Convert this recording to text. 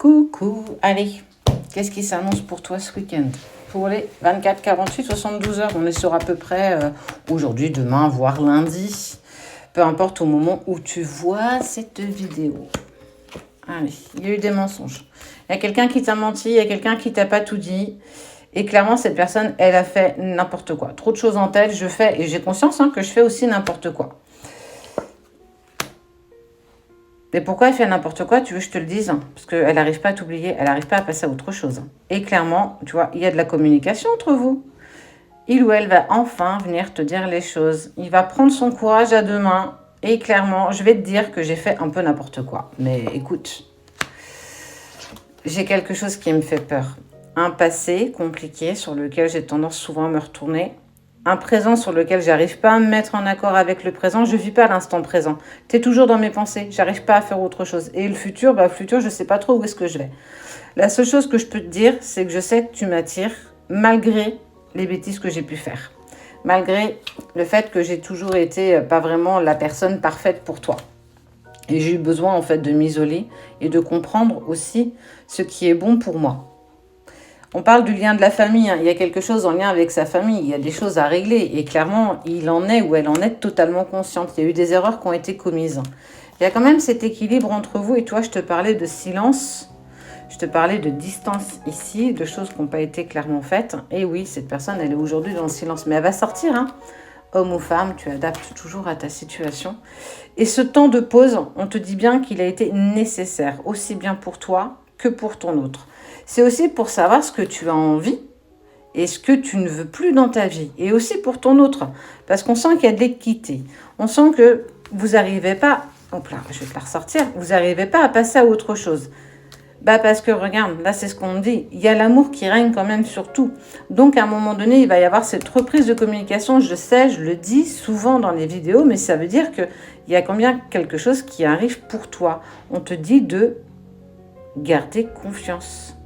Coucou, allez, qu'est-ce qui s'annonce pour toi ce week-end? Pour les 24, 48, 72 heures, on est sur à peu près aujourd'hui, demain, voire lundi. Peu importe au moment où tu vois cette vidéo. Allez, il y a eu des mensonges. Il y a quelqu'un qui t'a menti, il y a quelqu'un qui t'a pas tout dit. Et clairement, cette personne, elle a fait n'importe quoi. Trop de choses en tête, je fais, et j'ai conscience que je fais aussi n'importe quoi. Mais pourquoi elle fait n'importe quoi? Tu veux que je te le dise? Parce qu'elle n'arrive pas à t'oublier, elle n'arrive pas à passer à autre chose. Et clairement, tu vois, il y a de la communication entre vous. Il ou elle va enfin venir te dire les choses. Il va prendre son courage à deux mains. Et clairement, je vais te dire que j'ai fait un peu n'importe quoi. Mais écoute, j'ai quelque chose qui me fait peur. Un passé compliqué sur lequel j'ai tendance souvent à me retourner. Un présent sur lequel j'arrive pas à me mettre en accord avec le présent. Je vis pas l'instant présent. Tu es toujours dans mes pensées. J'arrive pas à faire autre chose. Et le futur, je sais pas trop où est-ce que je vais. La seule chose que je peux te dire, c'est que je sais que tu m'attires malgré les bêtises que j'ai pu faire. Malgré le fait que j'ai toujours été pas vraiment la personne parfaite pour toi. Et j'ai eu besoin en fait de m'isoler et de comprendre aussi ce qui est bon pour moi. On parle du lien de la famille, il y a quelque chose en lien avec sa famille, il y a des choses à régler et clairement, il en est ou elle en est totalement consciente. Il y a eu des erreurs qui ont été commises. Il y a quand même cet équilibre entre vous et toi, je te parlais de silence, je te parlais de distance ici, de choses qui n'ont pas été clairement faites. Et oui, cette personne, elle est aujourd'hui dans le silence, mais elle va sortir, hein. Homme ou femme, tu adaptes toujours à ta situation. Et ce temps de pause, on te dit bien qu'il a été nécessaire, aussi bien pour toi que pour ton autre. C'est aussi pour savoir ce que tu as envie et ce que tu ne veux plus dans ta vie. Et aussi pour ton autre. Parce qu'on sent qu'il y a de l'équité. On sent que vous n'arrivez pas... Hop là, je vais te la ressortir. Vous n'arrivez pas à passer à autre chose. Parce que regarde, là c'est ce qu'on dit. Il y a l'amour qui règne quand même sur tout. Donc à un moment donné, il va y avoir cette reprise de communication. Je sais, je le dis souvent dans les vidéos. Mais ça veut dire qu'il y a combien quelque chose qui arrive pour toi. On te dit de garder confiance.